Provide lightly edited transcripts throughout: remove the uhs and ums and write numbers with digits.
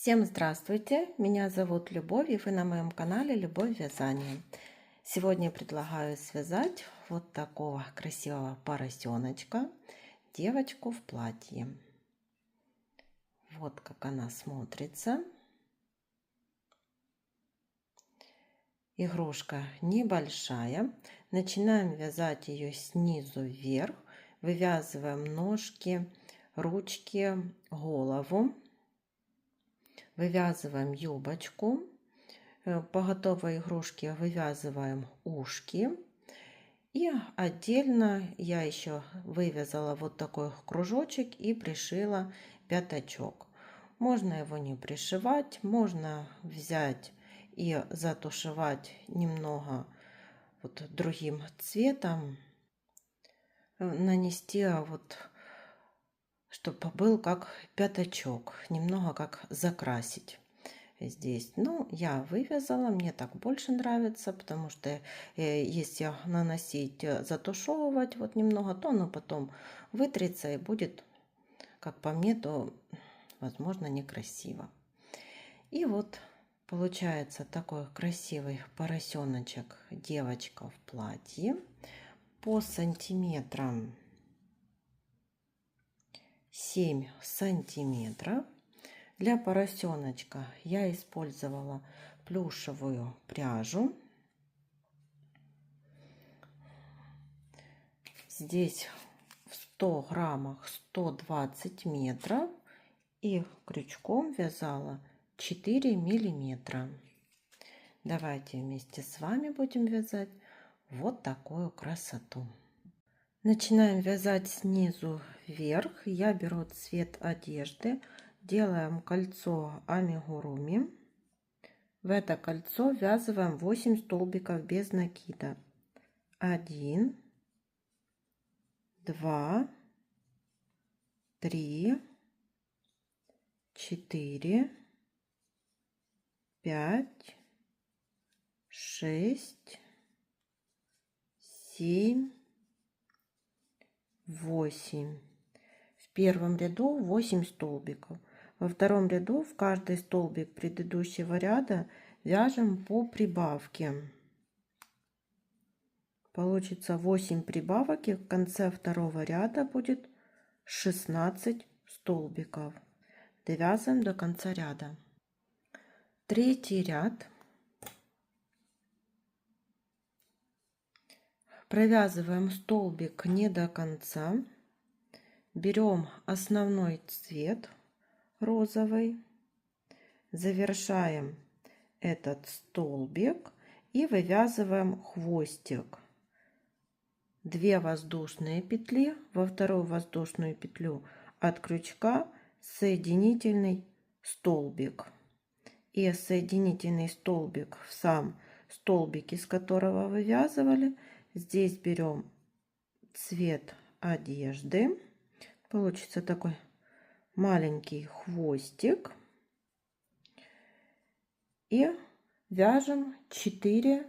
Всем здравствуйте! Меня зовут Любовь, и вы на моем канале Любовь Вязание. Сегодня предлагаю связать вот такого красивого поросеночка, девочку в платье. Вот как она смотрится. Игрушка небольшая. Начинаем вязать ее снизу вверх. Вывязываем ножки, ручки, голову. Вывязываем юбочку. По готовой игрушке вывязываем ушки. И отдельно я еще вывязала вот такой кружочек и пришила пятачок. Можно его не пришивать, можно взять и затушевать немного вот другим цветом, нанести вот, чтобы был как пятачок, немного как закрасить здесь. Ну, я вывязала, мне так больше нравится, потому что если наносить, затушевывать вот немного, то оно потом вытрется и будет, как по мне, то возможно некрасиво. И вот получается такой красивый поросеночек, девочка в платье. По сантиметрам 7 сантиметров. Для поросеночка я использовала плюшевую пряжу. Здесь в 100 граммах 120 метров. И крючком вязала 4 миллиметра. Давайте вместе с вами будем вязать вот такую красоту. Начинаем вязать снизу вверх. Я беру цвет одежды. Делаем кольцо амигуруми. В это кольцо ввязываем 8 столбиков без накида. 1, 2, 3, 4, 5, 6, 7, 8. В первом ряду 8 столбиков. Во втором ряду в каждый столбик предыдущего ряда вяжем по прибавке. Получится 8 прибавок, и в конце второго ряда будет 16 столбиков. Довязываем до конца ряда. Третий ряд. Провязываем столбик не до конца. Берем основной цвет розовый, завершаем этот столбик и вывязываем хвостик. 2 воздушные петли, во вторую воздушную петлю от крючка соединительный столбик, и соединительный столбик в сам столбик, из которого вывязывали. Здесь берем цвет одежды, получится такой маленький хвостик, и вяжем 4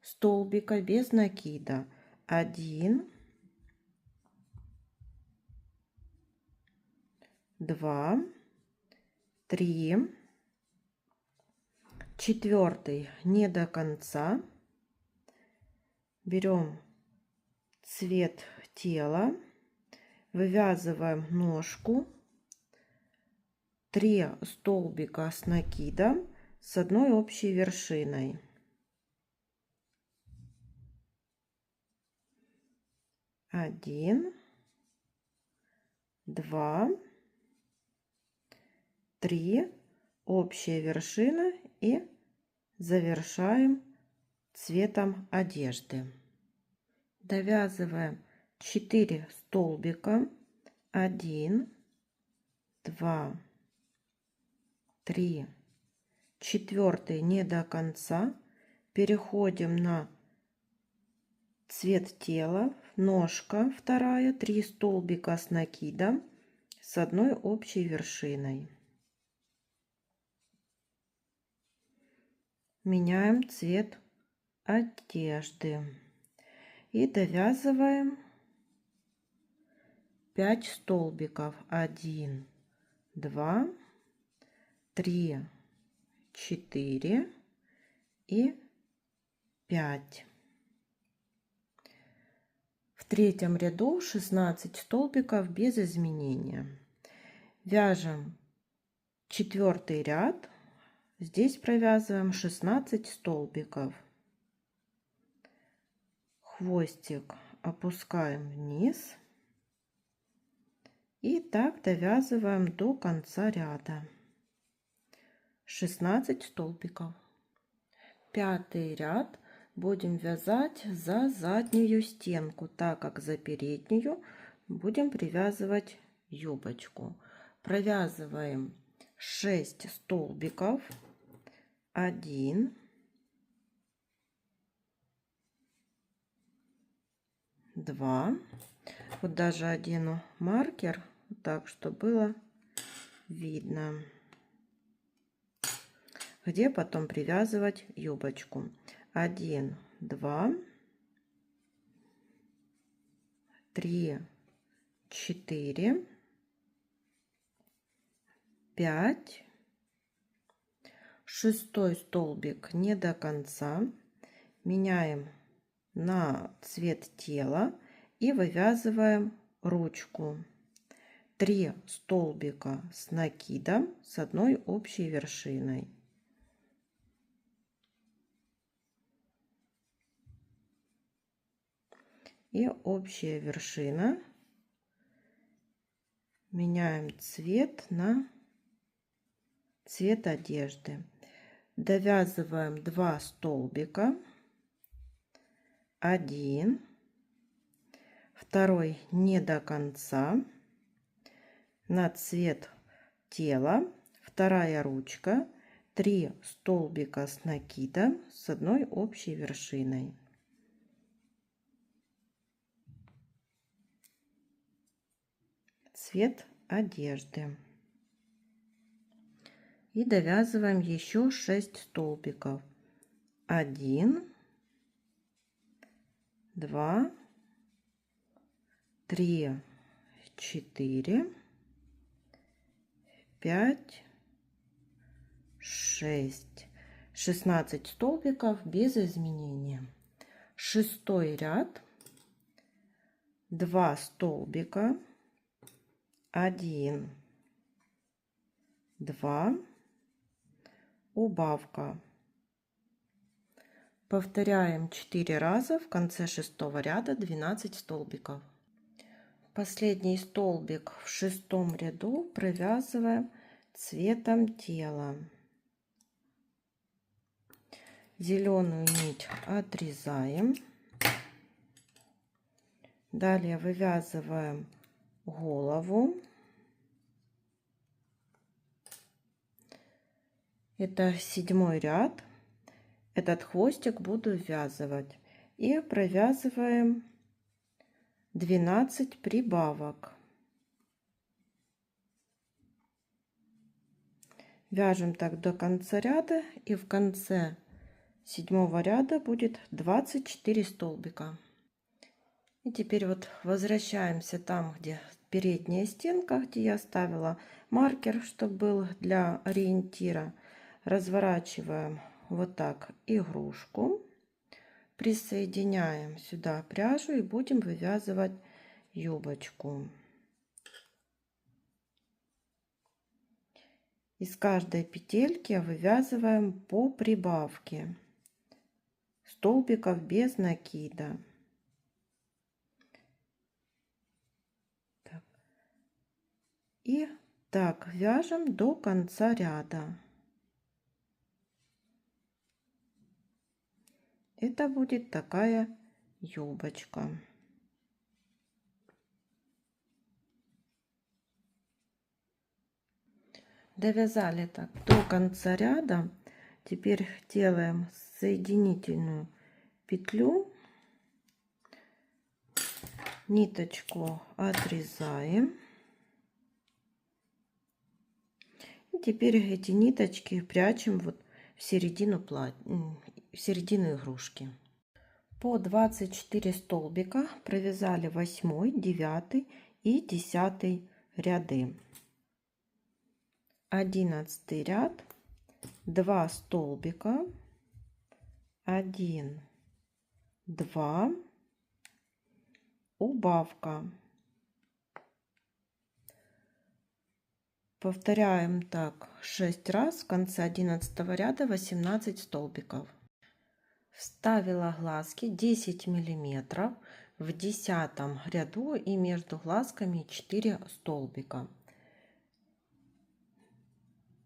столбика без накида. 1, 2, 3, 4 не до конца. Берем цвет тела, вывязываем ножку, 3 столбика с накидом с одной общей вершиной. 1, 2, 3, общая вершина, и завершаем цветом одежды. Довязываем 4 столбика. 1, 2, 3, 4 не до конца. Переходим на цвет тела, ножка вторая, 3 столбика с накидом с одной общей вершиной. Меняем цвет одежды и довязываем 5 столбиков. 1, 2, 3, 4 и 5. В третьем ряду 16 столбиков без изменения. Вяжем четвертый ряд. Здесь провязываем 16 столбиков. Хвостик опускаем вниз. И так довязываем до конца ряда. 16 столбиков. Пятый ряд будем вязать за заднюю стенку, так как за переднюю будем привязывать юбочку. Провязываем 6 столбиков. 1, 2. Вот даже одену маркер, так, чтобы было видно, где потом привязывать юбочку. 1, 2, 3, 4, 5. Шестой столбик не до конца. Меняем на цвет тела и вывязываем ручку. 3 столбика с накидом с одной общей вершиной. И общая вершина. Меняем цвет на цвет одежды. Довязываем 2 столбика. 1, второй не до конца, на цвет тела, вторая ручка, 3 столбика с накидом с одной общей вершиной. Цвет одежды. И довязываем еще 6 столбиков. 1, 2, 3, 4, 5, 6. 16 столбиков без изменения. Шестой ряд. 2 столбика. 1, 2. Убавка. Повторяем 4 раза. В конце шестого ряда 12 столбиков. Последний столбик в шестом ряду провязываем цветом тела. Зеленую нить отрезаем. Далее вывязываем голову. Это седьмой ряд. Этот хвостик буду ввязывать. И провязываем 12 прибавок. Вяжем так до конца ряда, и в конце седьмого ряда будет 24 столбика. И теперь вот возвращаемся там, где передняя стенка, где я ставила маркер, чтобы был для ориентира. Разворачиваем вот так игрушку, присоединяем сюда пряжу и будем вывязывать юбочку. Из каждой петельки вывязываем по прибавке столбиков без накида. Так. И так вяжем до конца ряда. Это будет такая юбочка. Довязали так до конца ряда. Теперь делаем соединительную петлю, ниточку отрезаем. И теперь эти ниточки прячем вот в середину в середину игрушки. По 24 столбика провязали 8, 9 и 10 ряды. 11 ряд, 2 столбика, 1, 2, убавка. Повторяем так 6 раз. В конце 11 ряда 18 столбиков. Вставила глазки 10 миллиметров в 10 ряду и между глазками 4 столбика.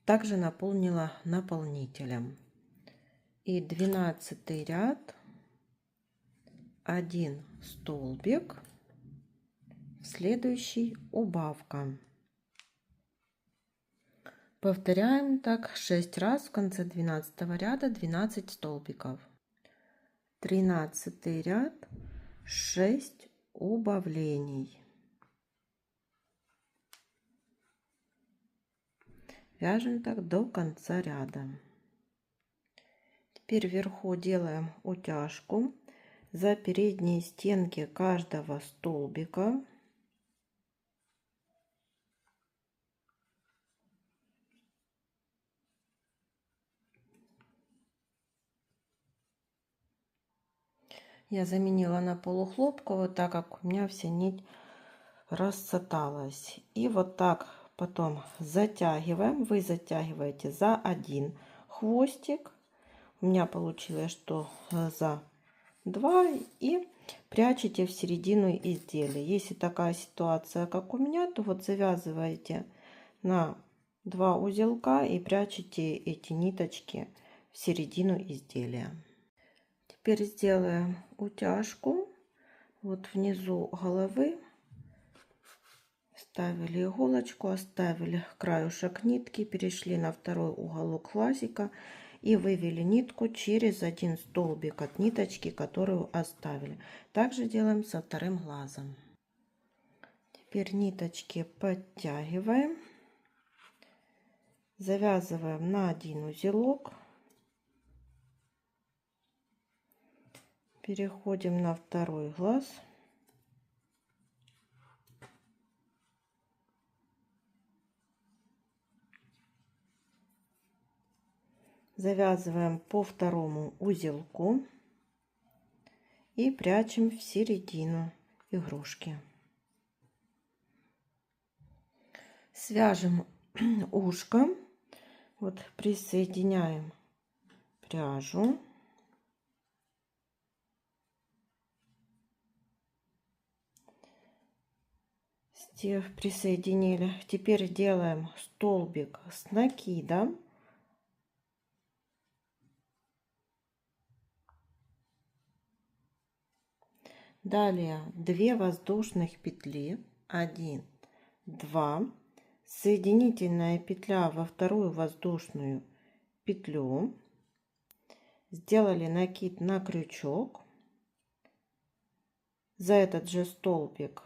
Также наполнила наполнителем. И 12 ряд, 1 столбик, следующий убавка. Повторяем так 6 раз. В конце 12 ряда 12 столбиков. 13 ряд, 6 убавлений. Вяжем так до конца ряда. Теперь вверху делаем утяжку за передние стенки каждого столбика. Я заменила на полухлопковую, так как у меня вся нить рассаталась. И вот так потом затягиваем. Вы затягиваете за один хвостик. У меня получилось, что за 2. И прячете в середину изделия. Если такая ситуация, как у меня, то вот завязываете на 2 узелка и прячете эти ниточки в середину изделия. Теперь сделаем утяжку. Вот внизу головы ставили иголочку, оставили краюшек нитки, перешли на второй уголок лазика и вывели нитку через один столбик от ниточки, которую оставили. Также делаем со вторым глазом. Теперь ниточки подтягиваем, завязываем на один узелок. Переходим на второй глаз. Завязываем по второму узелку и прячем в середину игрушки. Свяжем ушко. Вот присоединяем пряжу. Присоединили. Теперь делаем столбик с накидом. Далее 2 воздушных петли, 1, 2, соединительная петля во вторую воздушную петлю, сделали накид на крючок, за этот же столбик,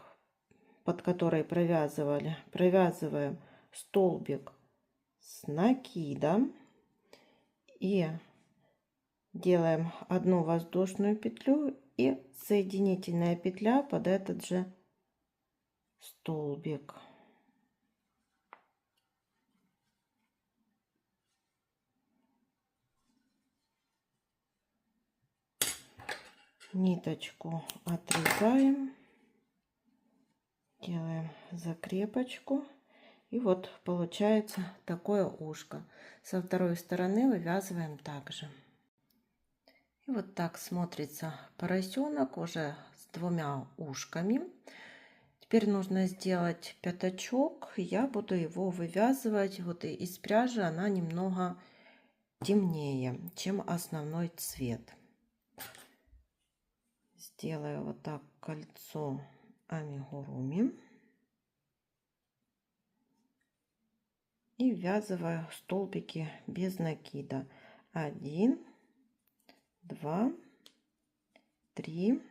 под который провязывали, провязываем столбик с накидом и делаем 1 воздушную петлю и соединительная петля под этот же столбик. Ниточку отрезаем, делаем закрепочку, и вот получается такое ушко. Со второй стороны вывязываем также. И вот так смотрится поросенок уже с 2 ушками. Теперь нужно сделать пятачок. Я буду его вывязывать вот из пряжи, она немного темнее, чем основной цвет. Сделаю вот так кольцо амигуруми и ввязываю столбики без накида. 1, 2, 3,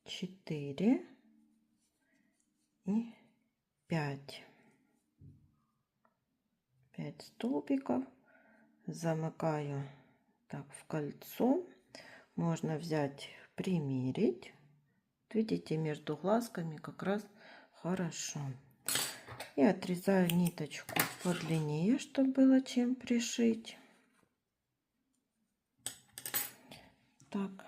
4 и 5. 5 столбиков замыкаю так в кольцо. Можно взять, примерить. Видите, между глазками как раз хорошо. И отрезаю ниточку подлиннее, чтобы было чем пришить. Так.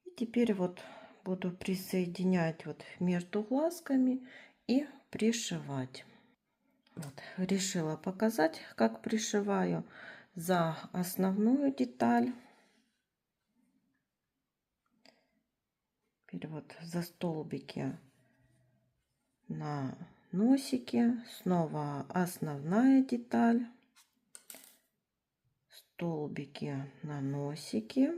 И теперь вот буду присоединять вот между глазками и пришивать. Вот, решила показать, как пришиваю за основную деталь. Теперь вот за столбики на носике снова основная деталь, столбики на носике.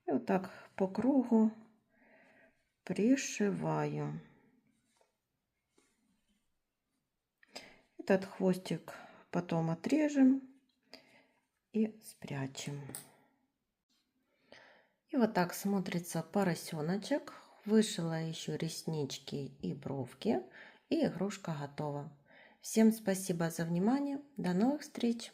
И вот так по кругу пришиваю. Этот хвостик потом отрежем и спрячем. И вот так смотрится поросеночек. Вышила еще реснички и бровки. И игрушка готова. Всем спасибо за внимание. До новых встреч!